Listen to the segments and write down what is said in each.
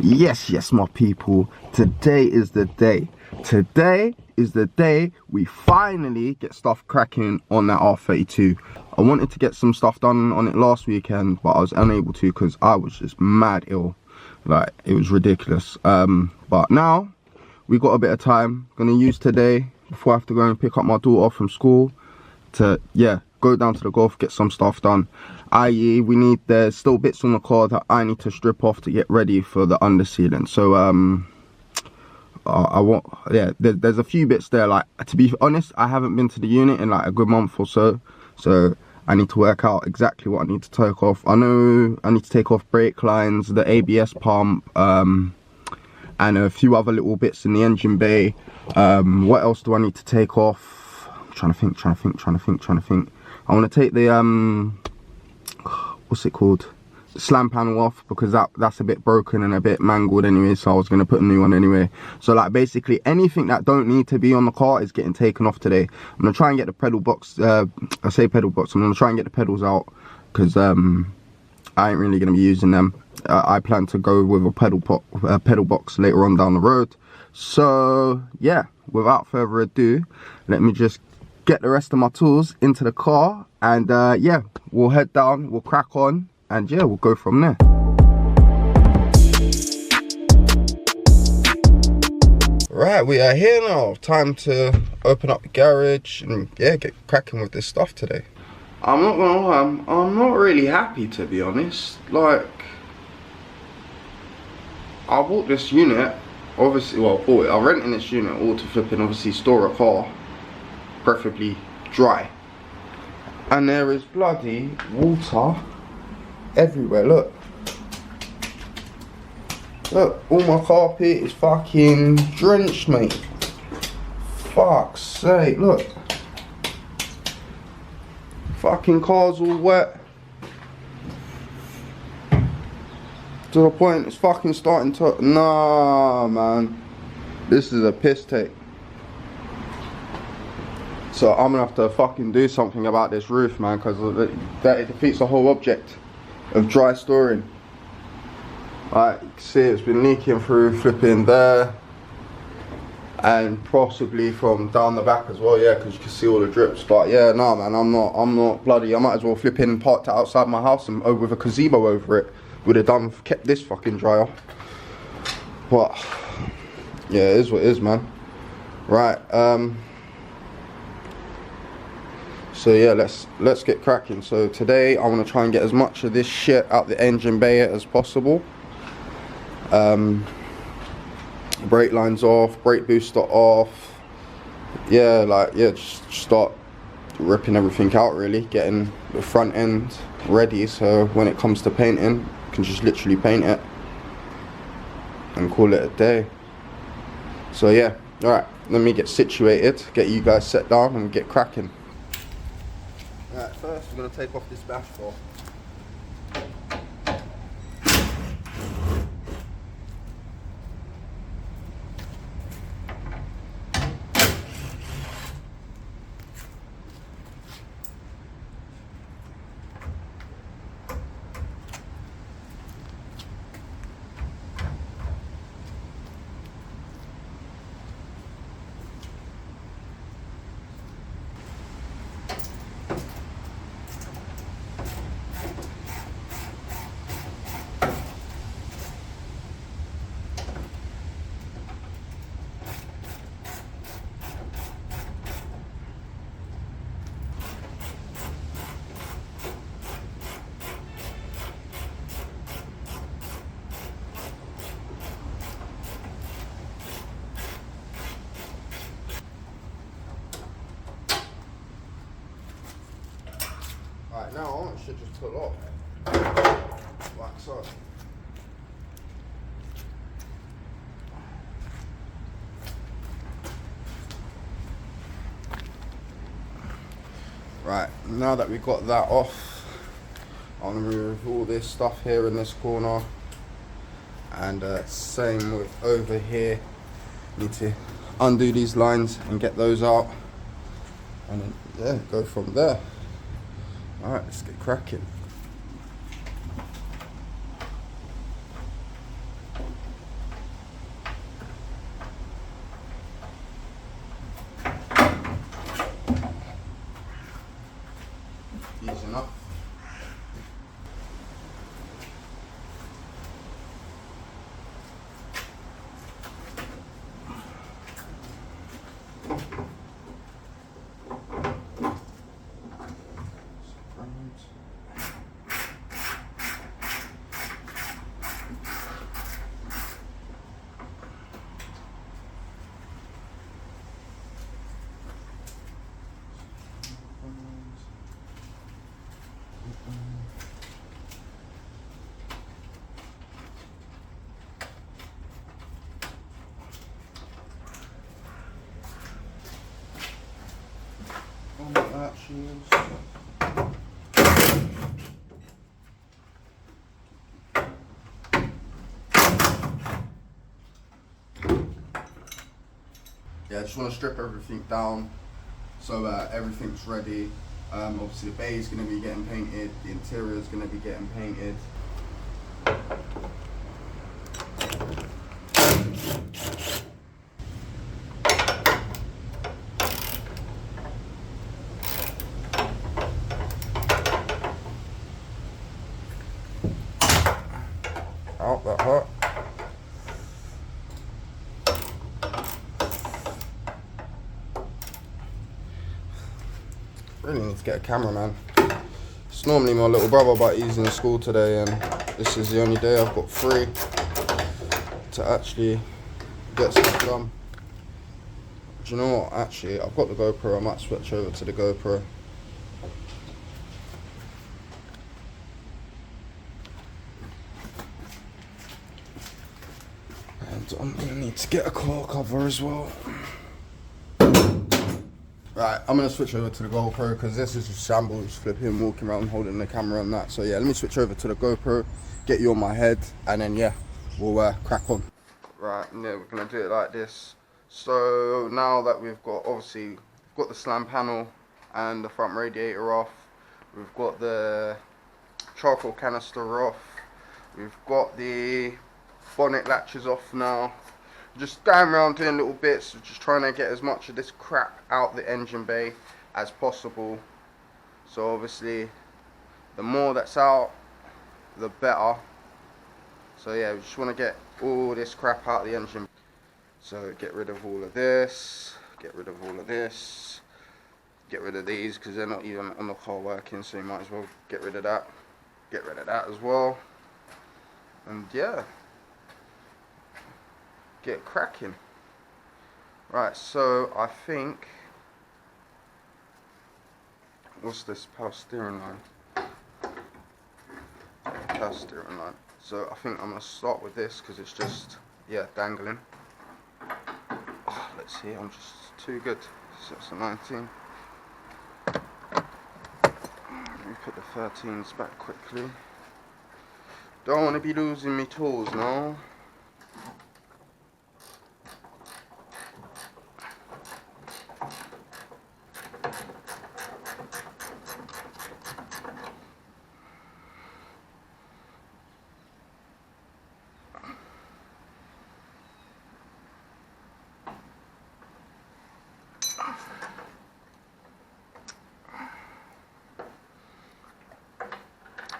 Yes, my people. Today is the day. Today is the day we finally get stuff cracking on that R32. I wanted to get some stuff done on it last weekend, but I was unable to because I was just mad ill. Like, it was ridiculous. But now we got a bit of time. Gonna use today before I have to go and pick up my daughter from school to, yeah, go down to the golf, get some stuff done. I.e., there's still bits on the car that I need to strip off to get ready for the undersealing. So there's a few bits there. Like, to be honest, I haven't been to the unit in like a good month or so, so I need to work out exactly what I need to take off. I know I need to take off brake lines, the ABS pump, and a few other little bits in the engine bay. What else do I need to take off? I'm trying to think. I want to take the what's it called, the slam panel off, because that's a bit broken and a bit mangled anyway, so I was going to put a new one anyway. So like, basically anything that don't need to be on the car is getting taken off today. I'm going to try and get the pedal box, I say pedal box, I'm going to try and get the pedals out, because I ain't really going to be using them. I plan to go with a pedal box later on down the road. So yeah, without further ado, let me just get the rest of my tools into the car, and yeah, we'll head down, we'll crack on, and yeah, we'll go from there. Right, we are here now. Time to open up the garage and yeah, get cracking with this stuff today. I'm not gonna lie, I'm not really happy, to be honest. Like, I bought this unit, obviously, well, I'm renting this unit all to flipping obviously store a car, preferably dry, and there is bloody water everywhere. Look, all my carpet is fucking drenched, mate. Fuck's sake, look, fucking car's all wet to the point it's fucking starting to, nah man, this is a piss take. So I'm gonna have to fucking do something about this roof, man, because that defeats the whole object of dry storing. Like, you can see it's been leaking through flipping there, and possibly from down the back as well, yeah, because you can see all the drips. But yeah, nah man, I'm not bloody, I might as well flip in and parked it outside my house and with a gazebo over it. Would have kept this fucking dry off. But yeah, it is what it is, man. Right, so yeah, let's get cracking. So today I want to try and get as much of this shit out the engine bay as possible. Brake lines off, brake booster off. Yeah, like, yeah, just start ripping everything out really, getting the front end ready, so when it comes to painting, you can just literally paint it and call it a day. So yeah, alright, let me get situated, get you guys set down and get cracking. Alright, first we're going to take off this bash bar. Right, now I should just pull off, like so. Right, now that we've got that off, I'm going to remove all this stuff here in this corner, and same with over here. Need to undo these lines and get those out, and then yeah, go from there. Alright, let's get cracking. shoes. Yeah, I just want to strip everything down so that everything's ready. Obviously the bay is going to be getting painted, the interior is going to be getting painted. Out that hurt. Really need to get a cameraman. It's normally my little brother, but he's in school today, and this is the only day I've got free to actually get stuff done. Do you know what? Actually, I've got the GoPro. I might switch over to the GoPro. And I'm gonna need to get a car cover as well. Right, I'm gonna switch over to the GoPro because this is just shambles, flipping, walking around, holding the camera and that. So yeah, let me switch over to the GoPro, get you on my head, and then yeah, we'll crack on. Right, yeah, we're gonna do it like this. So now that we've got, obviously, we've got the slam panel and the front radiator off, we've got the charcoal canister off, we've got the bonnet latches off now. Just going around doing little bits, just trying to get as much of this crap out the engine bay as possible. So obviously, the more that's out, the better. So yeah, we just want to get all this crap out of the engine. So get rid of all of this, get rid of all of this, get rid of these because they're not even on the car working, so you might as well get rid of that. Get rid of that as well. And yeah, get cracking. Right, so I think, what's this, power steering line? Power steering line. So I think I'm going to start with this because it's just, yeah, dangling. Oh, let's see, I'm just too good. So it's a 19. Let me put the 13s back quickly. Don't want to be losing me tools now.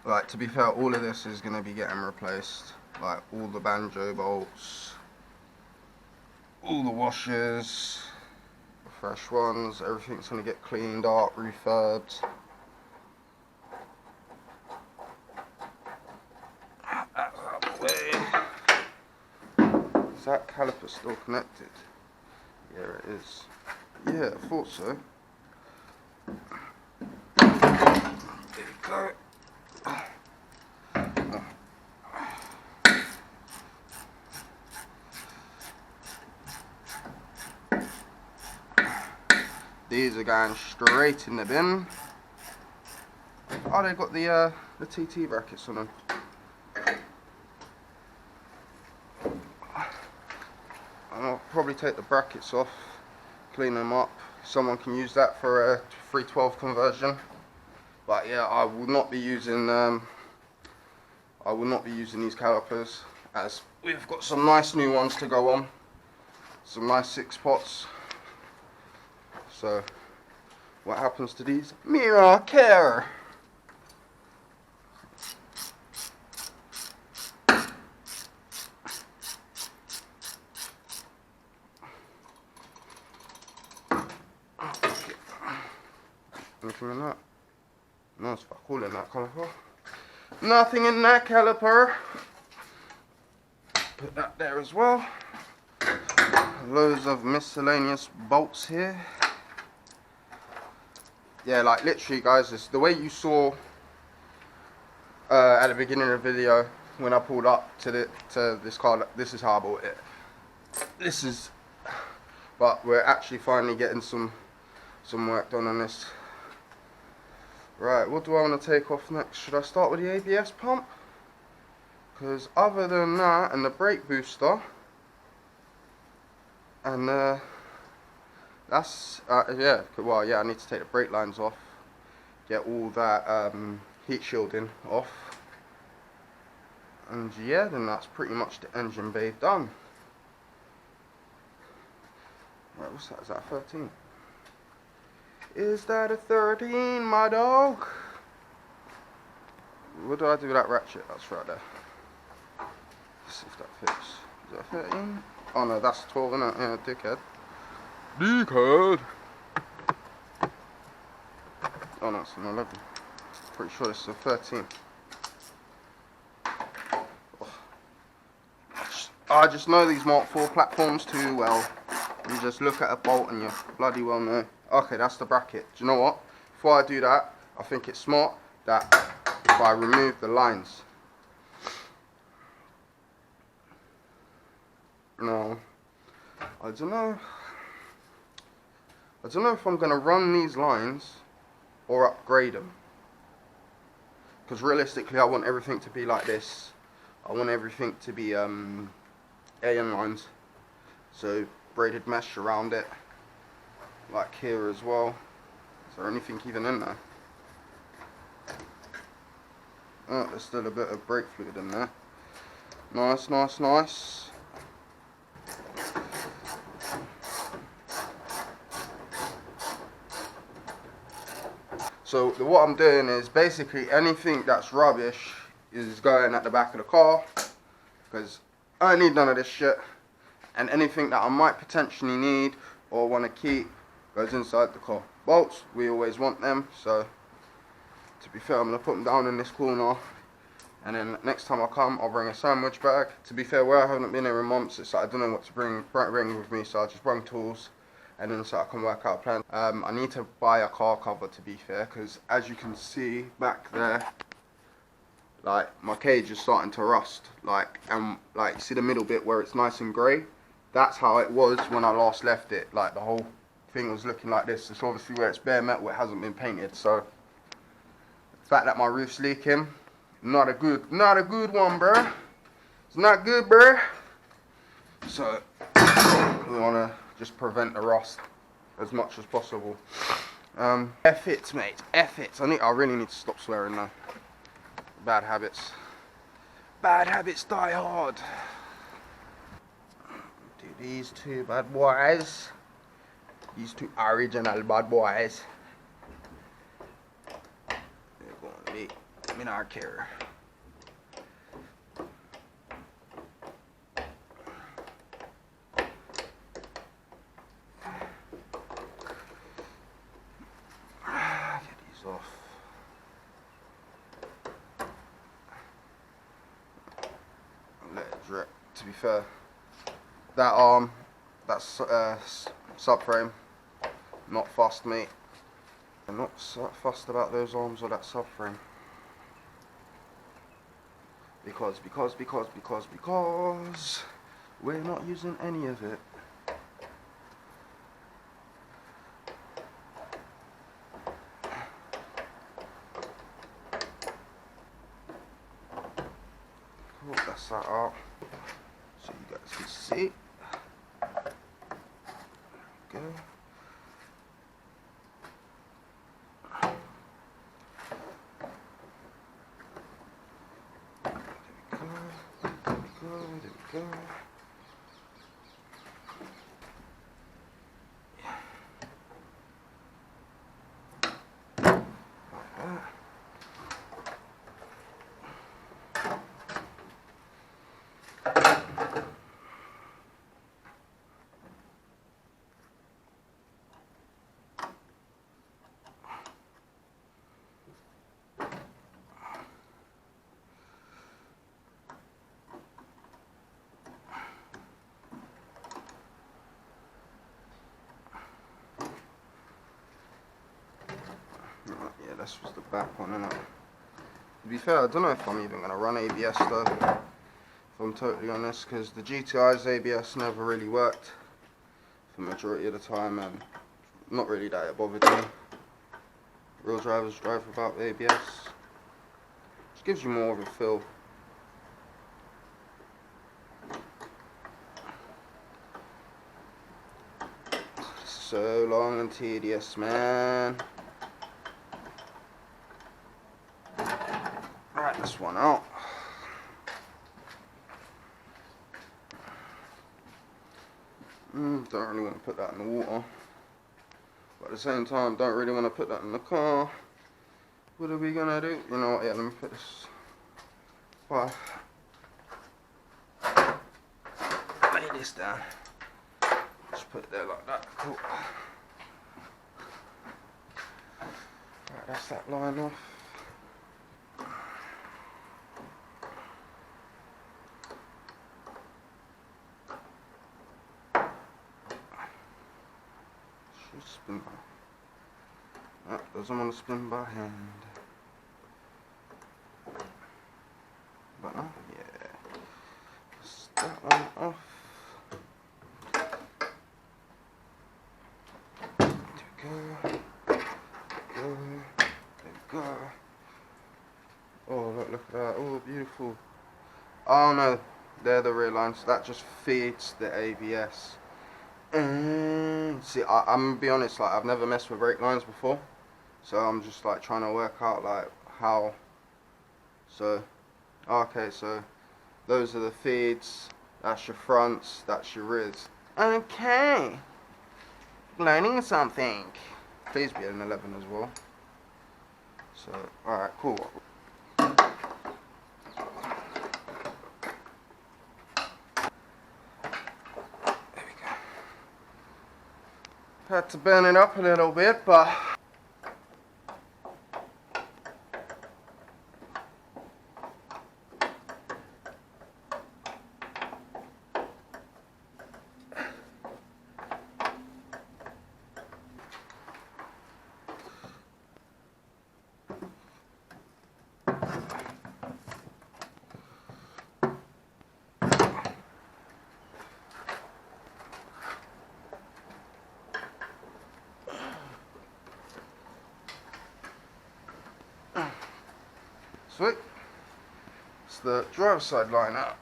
Like, to be fair, all of this is going to be getting replaced. Like, all the banjo bolts, all the washers, the fresh ones, everything's going to get cleaned up, refurbed. That's out of the way. Is that caliper still connected? Yeah, it is. Yeah, I thought so. There we go. These are going straight in the bin. Oh, they've got the TT brackets on them. I'll probably take the brackets off, clean them up. Someone can use that for a 312 conversion. But yeah, I will not be using these calipers, as we've got some nice new ones to go on. Some nice 6 pots. So, what happens to these? Mirror care. Anything in that? No, it's fuck all in that caliper. Nothing in that caliper. Put that there as well. Loads of miscellaneous bolts here. Yeah, like literally guys, it's the way you saw at the beginning of the video when I pulled up to this car. This is how I bought it. But we're actually finally getting some work done on this. Right, what do I want to take off next? Should I start with the ABS pump? Because other than that, and the brake booster, and that's, yeah, well, yeah, I need to take the brake lines off, get all that heat shielding off, and yeah, then that's pretty much the engine bay done. Right, what's that? Is that a 13? Is that a 13, my dog? What do I do with that ratchet? That's right there. Let's see if that fits. Is that a 13? Oh no, that's 12, isn't it? Yeah, dickhead. Dickhead! Oh no, it's an 11. Pretty sure this is a 13. I just know these Mark IV platforms too well. You just look at a bolt and you bloody well know. Okay, that's the bracket. Do you know what? Before I do that, I think it's smart that if I remove the lines. No, I don't know. I don't know if I'm going to run these lines or upgrade them. Because realistically, I want everything to be like this. I want everything to be AN lines. So braided mesh around it. Like here as well. Is there anything even in there? Oh, there's still a bit of brake fluid in there. Nice, nice, nice. So what I'm doing is basically anything that's rubbish is going at the back of the car, because I don't need none of this shit, and anything that I might potentially need or want to keep goes inside the car. Bolts, we always want them, so to be fair, I'm going to put them down in this corner, and then next time I come I'll bring a sandwich bag. To be fair, where I haven't been here in months, it's like I don't know what to bring with me, so I just bring tools. And then so I can work out a plan. I need to buy a car cover, to be fair, because as you can see back there, like my cage is starting to rust. Like see the middle bit where it's nice and grey. That's how it was when I last left it. Like the whole thing was looking like this. It's obviously where it's bare metal, it hasn't been painted. So the fact that my roof's leaking, not a good one, bruh. It's not good, bruh. So we wanna just prevent the rust as much as possible. F it, mate. F it. I really need to stop swearing now. Bad habits. Bad habits die hard. Do these two bad boys. These two original bad boys. They're going to be. Me not care. Off. Let it drip. To be fair, that arm, that's subframe, not fussed, mate. I'm not so fussed about those arms or that subframe, because we're not using any of it. That's that out so you guys can see. There we go. There we go. Yeah, this was the back one, innit? To be fair, I don't know if I'm even going to run ABS though, if I'm totally honest, because the GTI's ABS never really worked for the majority of the time, and not really that it bothered me. real drivers drive without ABS. Just gives you more of a feel. So long and tedious, man. Right, this one out. Don't really want to put that in the water, but at the same time don't really want to put that in the car. What are we gonna do? You know what, yeah, let me put this lay this down. Just put it there like that. Cool. Right, that's that line off. Should spin by. That doesn't want to spin by hand. But no, yeah. Just that one off. There we go. Oh, look at that. Oh, beautiful. Oh no, they're the rear lines. That just feeds the ABS. See, I'm gonna be honest, like, I've never messed with brake lines before, so I'm just like trying to work out like how. So, okay, so those are the feeds. That's your fronts. That's your rears. Okay. Learning something. Please be an 11 as well. So, alright, cool. There we go. Had to burn it up a little bit, but sweet. It's the driver's side line out.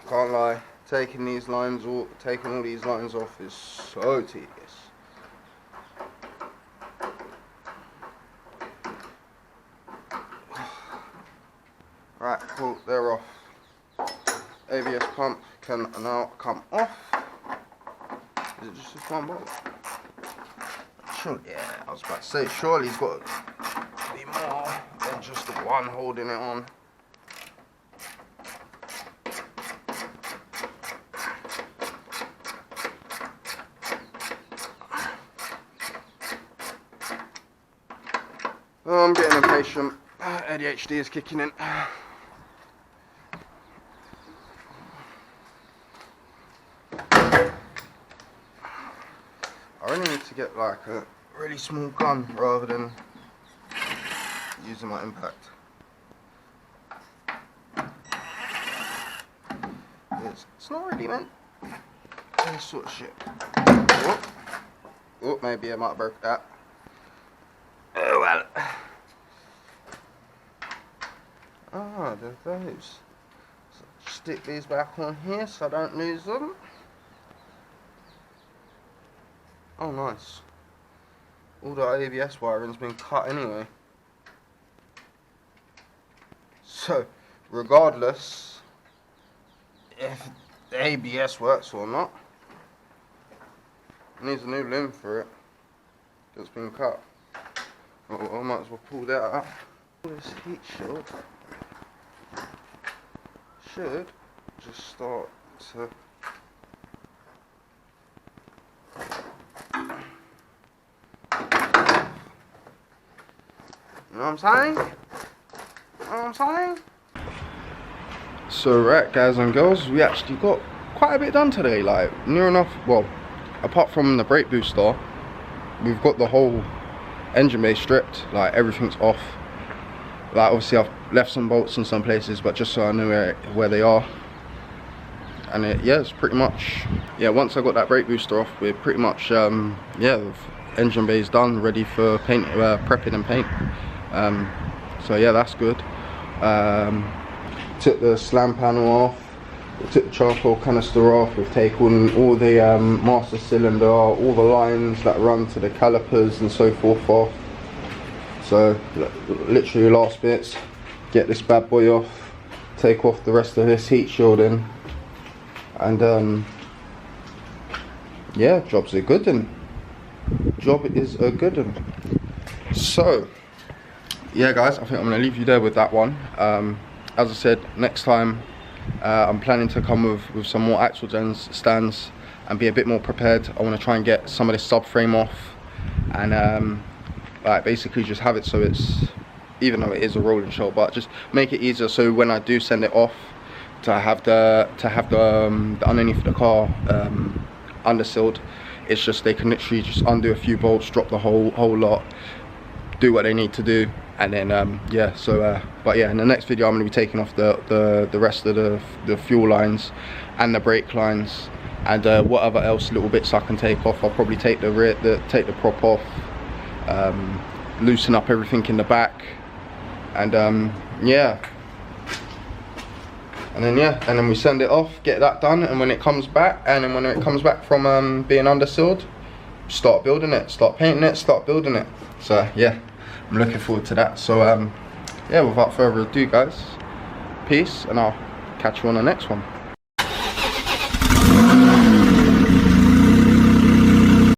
Can't lie, taking all these lines off is so tedious. Right, cool, they're off. ABS pump can now come off. Is it just this one bolt? Sure, yeah, I was about to say, surely it's got to be more than just the one holding it on. Oh, I'm getting impatient. ADHD is kicking in. I really need to get like a really small gun rather than using my impact. It's not really meant for this sort of shit. Oh, maybe I might have broke that. Oh well. Ah, there's those. So stick these back on here so I don't lose them. Oh, nice. All the ABS wiring's been cut anyway. So, regardless if the ABS works or not, it needs a new limb for it. It's been cut. Oh, I might as well pull that out. This heat shield should just start to. You know what I'm saying? You know what I'm saying? So right, guys and girls, we actually got quite a bit done today, like near enough. Well, apart from the brake booster, we've got the whole engine bay stripped, like everything's off. Like obviously I've left some bolts in some places, but just so I know where they are. And yeah, it's pretty much, yeah, once I got that brake booster off, we're pretty much, yeah, the engine bay is done, ready for paint, prepping and paint. So yeah, that's good. Took the slam panel off, took the charcoal canister off, we've taken all the master cylinder, all the lines that run to the calipers and so forth off. So literally last bits, get this bad boy off, take off the rest of this heat shielding, and yeah, job's a good one. Job is a good one. So yeah guys, I think I'm gonna leave you there with that one. As I said, next time I'm planning to come with some more axle stands and be a bit more prepared. I want to try and get some of this subframe off, and like basically just have it so it's, even though it is a rolling shoulder, but just make it easier so when I do send it off, to have the underneath of the car undersealed. It's just they can literally just undo a few bolts, drop the whole lot, do what they need to do, and then yeah. So but yeah, in the next video I'm going to be taking off the rest of the fuel lines and the brake lines, and whatever else little bits I can take off. I'll probably take the prop off, loosen up everything in the back, and yeah. And then yeah, and then we send it off, get that done, and when it comes back, from being undersealed, start building it, start painting it, start building it. So yeah, I'm looking forward to that. So yeah, without further ado guys, peace, and I'll catch you on the next one.